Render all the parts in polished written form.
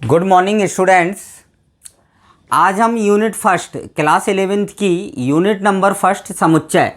Good morning students. आज हम unit first class 11th की यूनिट नंबर फर्स्ट समुच्चय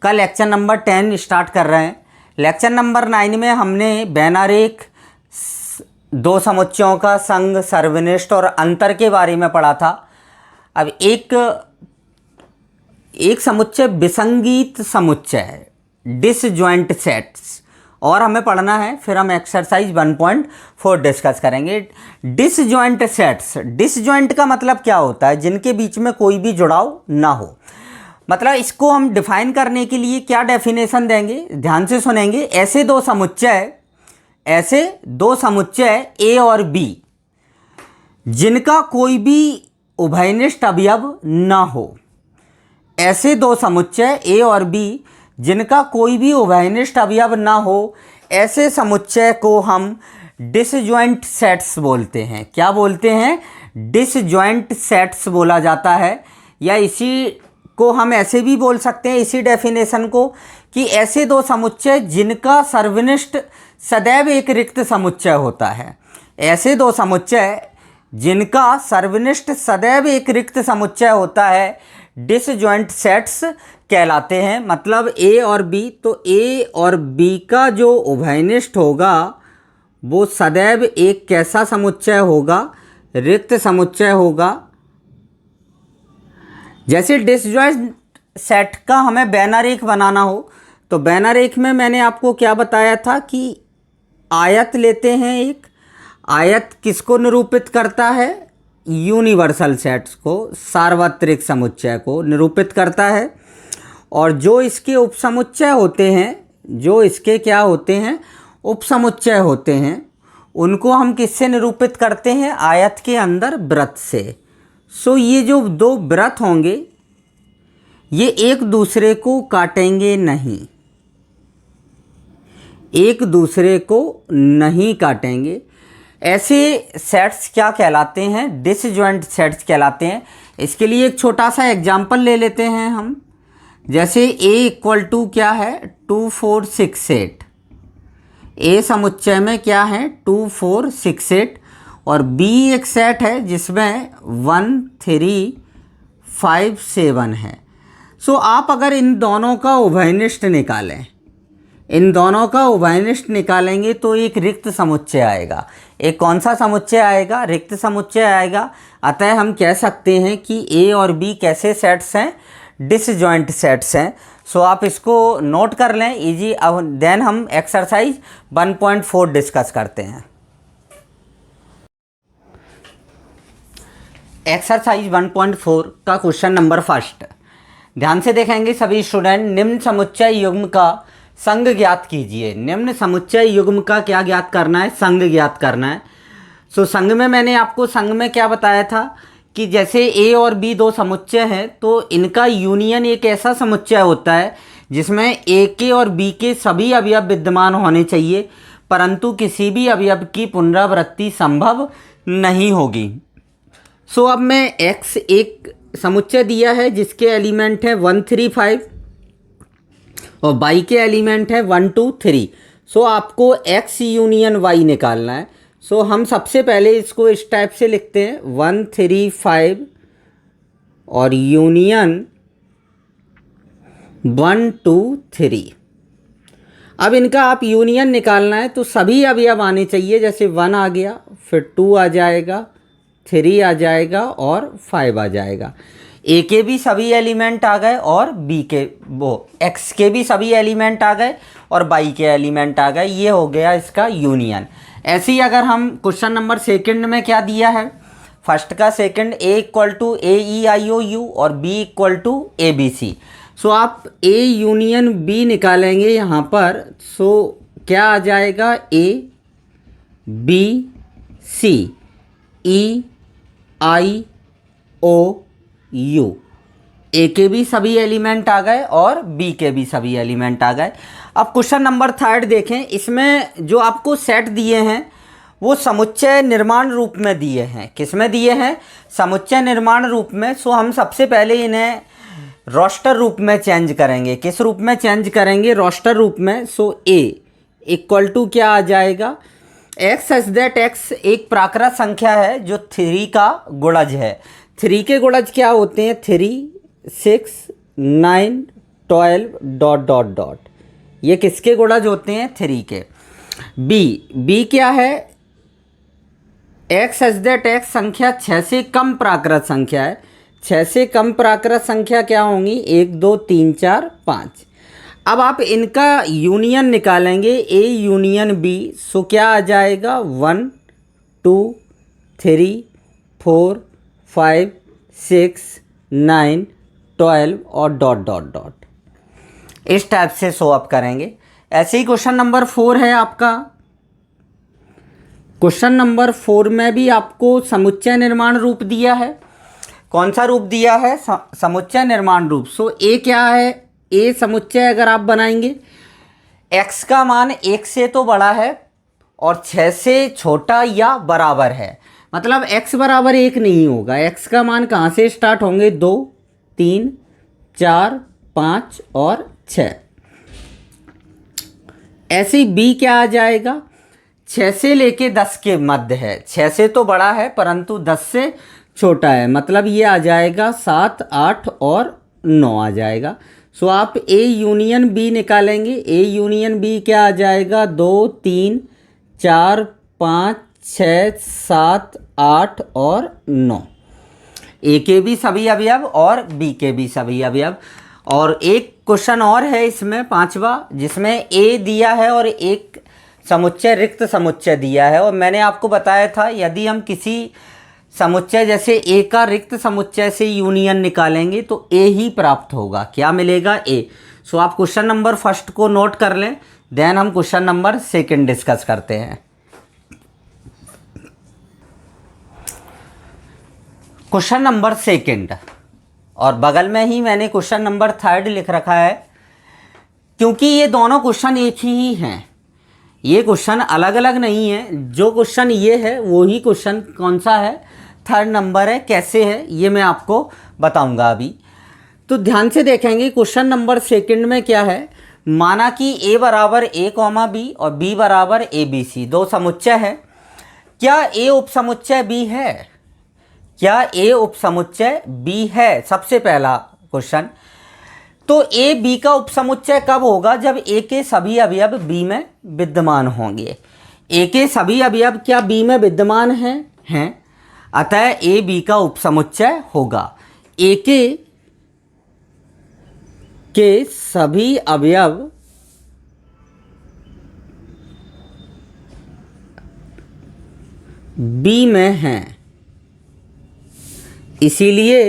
का लेक्चर नंबर 10 स्टार्ट कर रहे हैं। लेक्चर नंबर 9 में हमने बैनारेख, दो समुच्चयों का संघ, सर्वनिष्ठ और अंतर के बारे में पढ़ा था। अब एक समुच्चय विसंगीत समुच्चय है, डिसजॉइंट सेट्स, और हमें पढ़ना है। फिर हम एक्सरसाइज 1.4 डिस्कस करेंगे। डिसजॉइंट सेट्स, डिसजॉइंट का मतलब क्या होता है? जिनके बीच में कोई भी जुड़ाव ना हो। मतलब इसको हम डिफाइन करने के लिए क्या डेफिनेशन देंगे, ध्यान से सुनेंगे। ऐसे दो समुच्चय ए और बी जिनका कोई भी उभयनिष्ठ अवयव ना हो। ऐसे दो समुच्चय ए और बी जिनका कोई भी उभयनिष्ठ अवयव ना हो, ऐसे समुच्चय को हम डिसजॉइंट सेट्स बोलते हैं। क्या बोलते हैं? डिसजॉइंट सेट्स बोला जाता है। या इसी को हम ऐसे भी बोल सकते हैं, इसी डेफिनेशन को, कि ऐसे दो समुच्चय जिनका सर्वनिष्ठ सदैव एक रिक्त समुच्चय होता है। ऐसे दो समुच्चय जिनका सर्वनिष्ठ सदैव एक रिक्त समुच्चय होता है डिसजॉइंट सेट्स कहलाते हैं। मतलब ए और बी, तो ए और बी का जो उभयनिष्ठ होगा वो सदैव एक कैसा समुच्चय होगा? रिक्त समुच्चय होगा। जैसे डिसजॉइंट सेट का हमें बैनारेख बनाना हो, तो बैनारेख में मैंने आपको क्या बताया था कि आयत लेते हैं। एक आयत किसको निरूपित करता है? यूनिवर्सल सेट्स को, सार्वत्रिक समुच्चय को निरूपित करता है। और जो इसके उपसमुच्चय होते हैं, जो इसके क्या होते हैं? उपसमुच्चय होते हैं, उनको हम किससे निरूपित करते हैं? आयत के अंदर वृत्त से। सो ये जो दो वृत्त होंगे ये एक दूसरे को काटेंगे नहीं, एक दूसरे को नहीं काटेंगे। ऐसे सेट्स क्या कहलाते हैं? डिसजॉइंट सेट्स कहलाते हैं। इसके लिए एक छोटा सा एग्जाम्पल ले लेते हैं हम। जैसे a इक्वल टू क्या है? 2 4 6 8। ए समुच्चय में क्या है? 2 4 6 8। और b एक सेट है जिसमें 1 3 5 7 है। सो आप अगर इन दोनों का उभयनिष्ठ निकालें, इन दोनों का उभयनिष्ठ निकालेंगे तो एक रिक्त समुच्चय आएगा। एक कौन सा समुच्चय आएगा? रिक्त समुच्चय आएगा। अतः हम कह सकते हैं कि ए और बी कैसे सेट्स हैं? डिसजॉइंट सेट्स हैं। सो आप इसको नोट कर लें इजी। अब देन हम एक्सरसाइज 1.4 डिस्कस करते हैं। एक्सरसाइज 1.4 का क्वेश्चन नंबर फर्स्ट ध्यान से देखेंगे सभी स्टूडेंट। निम्न समुच्चय युग्म का संघ ज्ञात कीजिए। निम्न समुच्चय युग्म का क्या ज्ञात करना है? संघ ज्ञात करना है। सो संघ में मैंने आपको संघ में क्या बताया था कि जैसे ए और बी दो समुच्चय हैं तो इनका यूनियन एक ऐसा समुच्चय होता है जिसमें ए के और बी के सभी अवयव विद्यमान होने चाहिए, परंतु किसी भी अवयव की पुनरावृत्ति संभव नहीं होगी। सो अब मैं एक्स एक समुच्चय दिया है जिसके एलिमेंट है 1 3 5 और y के एलिमेंट है 1 2 3। सो आपको x यूनियन y निकालना है। सो हम सबसे पहले इसको इस टाइप से लिखते हैं 1 3 5 और यूनियन 1 2 3। अब इनका आप यूनियन निकालना है तो सभी अवयव आने चाहिए। जैसे 1 आ गया, फिर 2 आ जाएगा, 3 आ जाएगा और 5 आ जाएगा। ए के भी सभी एलिमेंट आ गए और बी के एक्स के भी सभी एलिमेंट आ गए और वाई के एलिमेंट आ गए। ये हो गया इसका यूनियन। ऐसे ही अगर हम क्वेश्चन नंबर सेकंड में क्या दिया है? फर्स्ट का second A equal to A E I O U और B equal to A B C. So आप ए यूनियन बी निकालेंगे यहाँ पर। सो क्या आ जाएगा? ए B C E I O you. ए के भी सभी एलिमेंट आ गए और बी के भी सभी एलिमेंट आ गए। अब क्वेश्चन नंबर थर्ड देखें। इसमें जो आपको सेट दिए हैं वो समुच्चय निर्माण रूप में दिए हैं। किस में दिए हैं? समुच्चय निर्माण रूप में। सो हम सबसे पहले इन्हें रोस्टर रूप में चेंज करेंगे। किस रूप में चेंज करेंगे? रोस्टर रूप में। सो ए इक्वल टू क्या आ जाएगा? एक्स एच दैट एक्स एक प्राकृत संख्या है जो 3 का गुणज है। 3 के गुणज क्या होते हैं? 3, 6, 9, 12 डॉट डॉट डॉट। ये किसके गुणज होते हैं? 3 के। बी क्या है? एक्स एच दैट एक्स संख्या 6 से कम प्राकृत संख्या है। 6 से कम प्राकृत संख्या क्या होंगी? 1, 2, 3, 4, 5। अब आप इनका यूनियन निकालेंगे, ए यूनियन बी, सो क्या आ जाएगा? 1, 2, 3, 4, 5, 6, 9, 12 और डॉट डॉट डॉट। इस टाइप से शो अप करेंगे। ऐसे ही क्वेश्चन नंबर 4 है आपका। क्वेश्चन नंबर 4 में भी आपको समुच्चय निर्माण रूप दिया है। कौन सा रूप दिया है? समुच्चय निर्माण रूप। सो ए क्या है? ए समुच्चय अगर आप बनाएंगे, x का मान 1 से तो बड़ा है और 6 से छोटा या बराबर है। मतलब x बराबर 1 नहीं होगा। x का मान कहाँ से स्टार्ट होंगे? 2, 3, 4, 5 और 6। ऐसे ही b क्या आ जाएगा? 6 से लेके 10 के मध्य है। 6 से तो बड़ा है परंतु 10 से छोटा है। मतलब ये आ जाएगा 7, 8 और 9 आ जाएगा। सो आप ए यूनियन बी निकालेंगे। ए यूनियन बी क्या आ जाएगा? 2, 3, 4, 5, 6, 7, 8 और 9। ए के भी सभी अवयव और बी के भी सभी अवयव। और एक क्वेश्चन और है इसमें 5वां, जिसमें ए दिया है और एक समुच्चय रिक्त समुच्चय दिया है। और मैंने आपको बताया था यदि हम किसी समुच्चय जैसे ए का रिक्त समुच्चय से यूनियन निकालेंगे तो ए ही प्राप्त होगा। क्या मिलेगा? ए। सो आप क्वेश्चन नंबर फर्स्ट को नोट कर लें, देन हम क्वेश्चन नंबर सेकंड डिस्कस करते हैं। क्वेश्चन नंबर सेकंड, और बगल में ही मैंने क्वेश्चन नंबर थर्ड लिख रखा है, क्योंकि ये दोनों क्वेश्चन एक ही हैं। ये क्वेश्चन अलग अलग नहीं है। जो क्वेश्चन ये है वही क्वेश्चन कौन सा है? थर्ड नंबर है। कैसे है ये मैं आपको बताऊंगा अभी। तो ध्यान से देखेंगे क्वेश्चन नंबर सेकंड में क्या है। माना कि a बराबर a, b और b बराबर a b c दो समुच्चय है। क्या a उपसमुच्चय b है? क्या a उपसमुच्चय b है? सबसे पहला क्वेश्चन। तो a b का उपसमुच्चय कब होगा? जब a के सभी अवयव b में विद्यमान होंगे। a के सभी अवयव क्या b में विद्यमान हैं? अतः a b का उपसमुच्चय होगा। a के सभी अवयव b में हैं, इसीलिए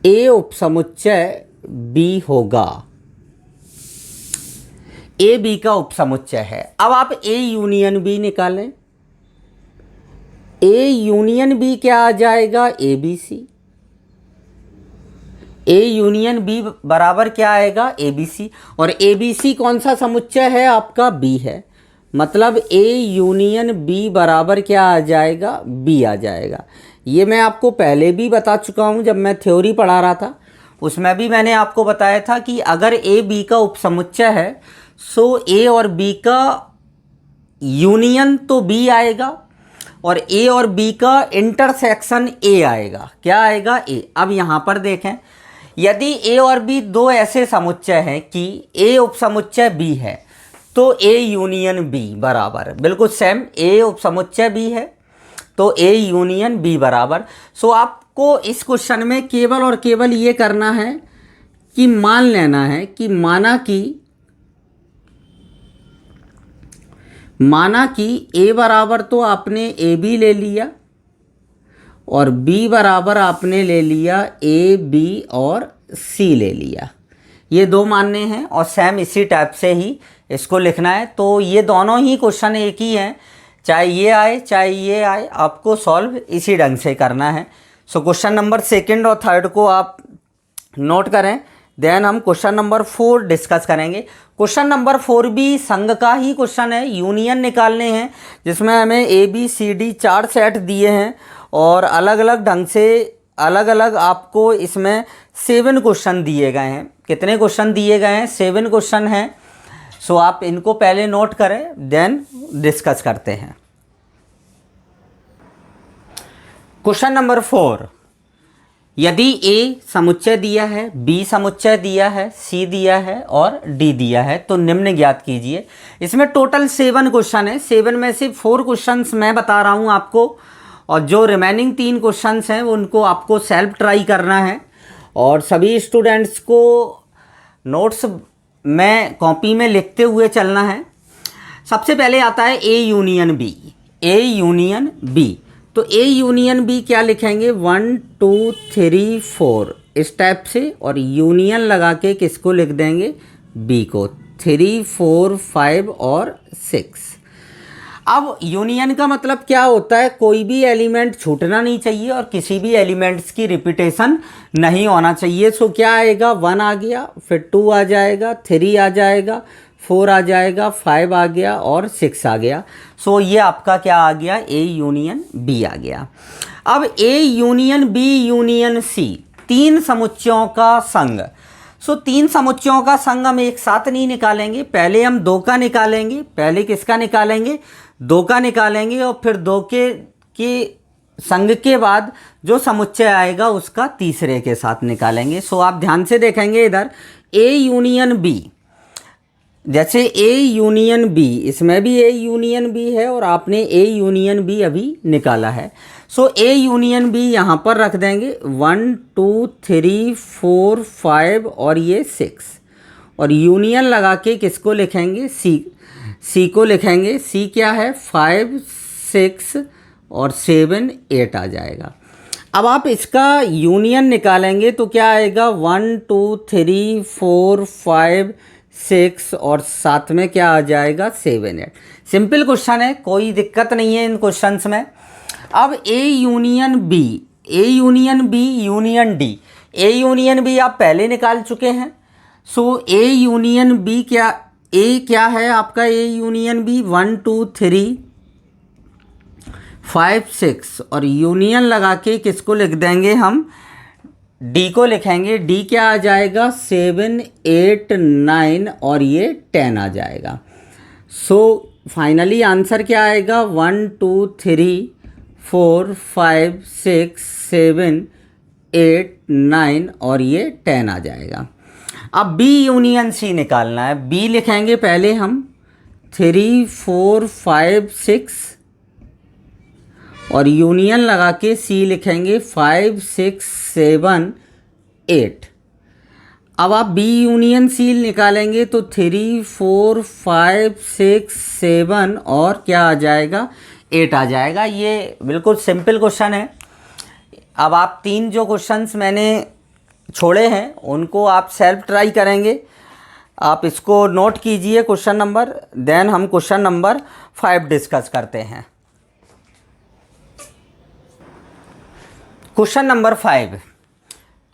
a उपसमुच्चय b होगा। a b का उपसमुच्चय है। अब आप a यूनियन b निकालें। a यूनियन b क्या आ जाएगा? a b c। a union b बराबर क्या आएगा? a b c। और a b c कौन सा समुच्चय है? आपका b है। मतलब a यूनियन b बराबर क्या आ जाएगा? b आ जाएगा। ये मैं आपको पहले भी बता चुका हूँ जब मैं थ्योरी पढ़ा रहा था, उसमें भी मैंने आपको बताया था कि अगर a b का उपसमुच्चय है सो a और b का यूनियन तो b आएगा और a और b का इंटरसेक्शन a आएगा। क्या आएगा? a। अब यहाँ पर देखें, यदि a और b दो ऐसे समुच्चय हैं कि a उपसमुच्चय b है तो a यूनियन b बराबर बिल्कुल सेम a उपसमुच्चय b है तो a यूनियन b बराबर। सो आपको इस क्वेश्चन में केवल और केवल ये करना है कि मान लेना है कि माना कि a बराबर तो आपने a b ले लिया और b बराबर आपने ले लिया a b और c ले लिया। ये दो मानने हैं और सेम इसी टाइप से ही इसको लिखना है। तो ये दोनों ही क्वेश्चन एक ही हैं, चाहे ये आए चाहे ये आए, आपको सॉल्व इसी ढंग से करना है। सो क्वेश्चन नंबर सेकंड और थर्ड को आप नोट करें, देन हम क्वेश्चन नंबर 4 डिस्कस करेंगे। क्वेश्चन नंबर 4 भी संघ का ही क्वेश्चन है, यूनियन निकालने हैं, जिसमें हमें A B C D 4 set दिए हैं और अलग अलग ढंग से अलग अलग आपको इसमें 7 क्वेश्चन दिए गए हैं। कितने क्वेश्चन दिए गए हैं? 7 क्वेश्चन हैं। सो आप इनको पहले नोट करें, देन डिस्कस करते हैं। क्वेश्चन नंबर 4, यदि ए समुच्चय दिया है, बी समुच्चय दिया है, सी दिया है और डी दिया है तो निम्न ज्ञात कीजिए। इसमें टोटल 7 क्वेश्चन है। 7 में से 4 क्वेश्चंस मैं बता रहा हूँ आपको, और जो रिमेनिंग 3 क्वेश्चंस हैं उनको आपको सेल्फ ट्राई करना है, और सभी स्टूडेंट्स को नोट्स में कॉपी में लिखते हुए चलना है। सबसे पहले आता है A union B. A union B, तो ए यूनियन बी क्या लिखेंगे, 1 2 3 4 इस टाइप से, और यूनियन लगा के किसको लिख देंगे, बी को, 3 4 5 और 6। अब यूनियन का मतलब क्या होता है, कोई भी एलिमेंट छूटना नहीं चाहिए और किसी भी एलिमेंट्स की रिपीटेशन नहीं होना चाहिए। सो क्या आएगा, 1 आ गया, फिर 2 आ जाएगा, 3 आ जाएगा, 4 आ जाएगा, 5 आ गया और 6 आ गया। सो ये आपका क्या आ गया, ए यूनियन बी आ गया। अब A union B union C, 3 समुच्चयों का संघ। सो 3 समुच्चयों का संघ हम एक साथ नहीं निकालेंगे, पहले हम 2 का निकालेंगे। पहले किसका निकालेंगे, 2 का निकालेंगे, और फिर 2 के संघ के बाद जो समुच्चय आएगा उसका तीसरे के साथ निकालेंगे। सो आप ध्यान से देखेंगे इधर, ए यूनियन बी, जैसे ए यूनियन बी, इसमें भी ए यूनियन बी है और आपने ए यूनियन बी अभी निकाला है। सो ए यूनियन बी यहाँ पर रख देंगे, 1 2 3 4 5 और ये 6, और यूनियन लगा के किसको लिखेंगे, सी को लिखेंगे। सी क्या है, 5 6 और 7 8 आ जाएगा। अब आप इसका यूनियन निकालेंगे तो क्या आएगा, 1 2 3 4 5 6 और साथ में क्या आ जाएगा, 7 8। सिंपल क्वेश्चन है, कोई दिक्कत नहीं है इन क्वेश्चंस में। अब A union B, A union B union D, A union B आप पहले निकाल चुके हैं। सो ए यूनियन बी क्या, ए क्या है आपका, ए यूनियन बी 1 2 3 5 6, और यूनियन लगा के किसको लिख देंगे हम, डी को लिखेंगे। डी क्या आ जाएगा, 7 8 9 और ये 10 आ जाएगा। सो फाइनली आंसर क्या आएगा, 1 2 3 4 5 6 7 8 9 और ये 10 आ जाएगा। अब बी यूनियन सी निकालना है। बी लिखेंगे पहले हम, 3 4 5 6, और यूनियन लगा के सी लिखेंगे 5 6 7 8। अब आप बी यूनियन सी निकालेंगे तो 3 4 5 6 7 और क्या आ जाएगा, 8 आ जाएगा। ये बिल्कुल सिंपल क्वेश्चन है। अब आप 3 जो क्वेश्चंस मैंने छोड़े हैं उनको आप सेल्फ ट्राई करेंगे। आप इसको नोट कीजिए क्वेश्चन नंबर, देन हम क्वेश्चन नंबर 5 डिस्कस करते हैं। Question number 5,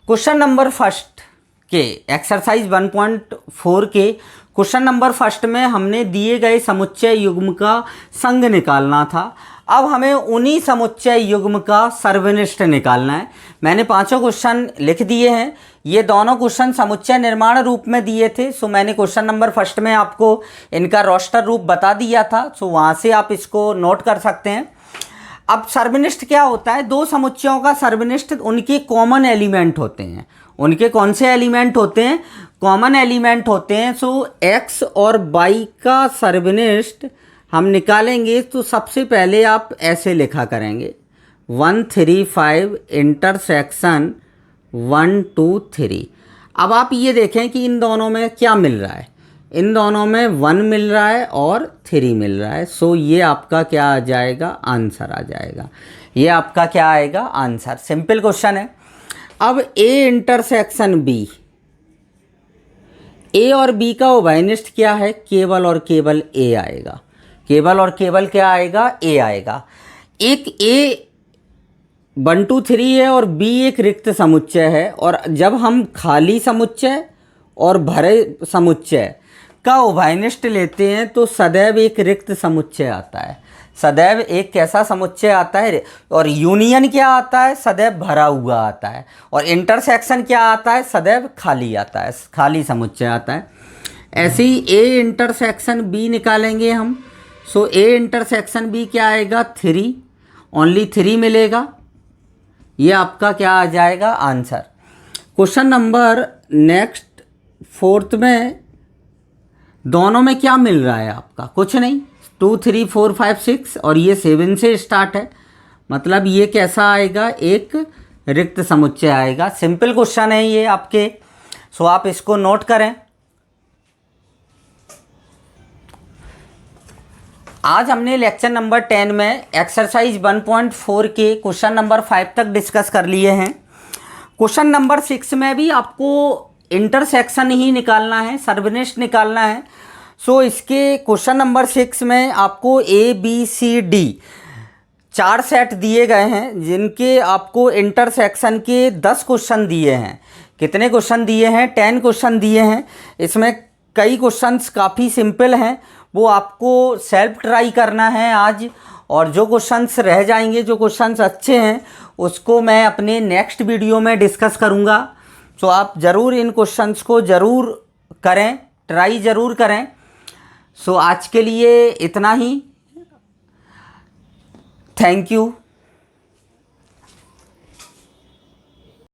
question number first के एक्सरसाइज 1.4 के क्वेश्चन नंबर फर्स्ट में हमने दिए गए समुच्चय युग्म का संघ निकालना था। अब हमें उन्हीं समुच्चय युग्म का सर्वनिष्ठ निकालना है। मैंने 5 क्वेश्चन लिख दिए हैं। ये दोनों क्वेश्चन समुच्चय निर्माण रूप में दिए थे। सो मैंने क्वेश्चन नंबर फर्स्ट में आपको इनका रोस्टर रूप बता दिया था। सो वहाँ से आप इसको नोट कर सकते हैं। अब सर्वनिष्ठ क्या होता है, 2 समुच्चयों का सर्वनिष्ठ उनके कॉमन एलिमेंट होते हैं। उनके कौन से एलिमेंट होते हैं, कॉमन एलिमेंट होते हैं। सो x और y का सर्वनिष्ठ हम निकालेंगे तो सबसे पहले आप ऐसे लिखा करेंगे, 1 3 5 इंटरसेक्शन 1 2 3। अब आप ये देखें कि इन दोनों में क्या मिल रहा है, इन दोनों में 1 मिल रहा है और 3 मिल रहा है। सो ये आपका क्या आ जाएगा, आंसर आ जाएगा। ये आपका क्या आएगा, आंसर। सिंपल क्वेश्चन है। अब A इंटरसेक्शन B, A और B का उभयनिष्ठ क्या है, केवल और केवल A आएगा। केवल और केवल क्या आएगा, A आएगा। एक A 1 2 3 है और B एक रिक्त समुच्चय है। और जब हम खाली समुच्चय और भरे समुच्चय का उभयनिष्ठ लेते हैं तो सदैव एक रिक्त समुच्चय आता है। सदैव एक कैसा समुच्चय आता है, और यूनियन क्या आता है, सदैव भरा हुआ आता है। और इंटरसेक्शन क्या आता है, सदैव खाली आता है, खाली समुच्चय आता है। ऐसे ही ए इंटरसेक्शन बी निकालेंगे हम। सो ए इंटरसेक्शन बी क्या आएगा, 3, ओनली 3 मिलेगा। ये आपका क्या आ जाएगा answer. Question number next 4th में दोनों में क्या मिल रहा है आपका, कुछ नहीं। 2 3 4 5 6 और ये 7 से स्टार्ट है, मतलब ये कैसा आएगा, एक रिक्त समुच्चय आएगा। सिंपल क्वेश्चन है ये आपके। सो आप इसको नोट करें। आज हमने लेक्चर नंबर 10 में एक्सरसाइज 1.4 के क्वेश्चन नंबर 5 तक डिस्कस कर लिए हैं। क्वेश्चन नंबर 6 में भी आपको इंटरसेक्शन ही निकालना है, सर्वनिष्ठ निकालना है। सो इसके क्वेश्चन नंबर 6 में आपको ABCD 4 सेट दिए गए हैं, जिनके आपको इंटरसेक्शन के 10 क्वेश्चन दिए हैं। कितने क्वेश्चन दिए हैं, 10 क्वेश्चन दिए हैं। इसमें कई क्वेश्चंस काफ़ी सिंपल हैं, वो आपको सेल्फ ट्राई करना है आज। और जो क्वेश्चंस रह जाएंगे, जो क्वेश्चंस अच्छे हैं, उसको मैं अपने नेक्स्ट वीडियो में डिस्कस करूँगा। सो आप ज़रूर इन क्वेश्चंस को ज़रूर करें, ट्राई ज़रूर करें। सो आज के लिए इतना ही। Thank you.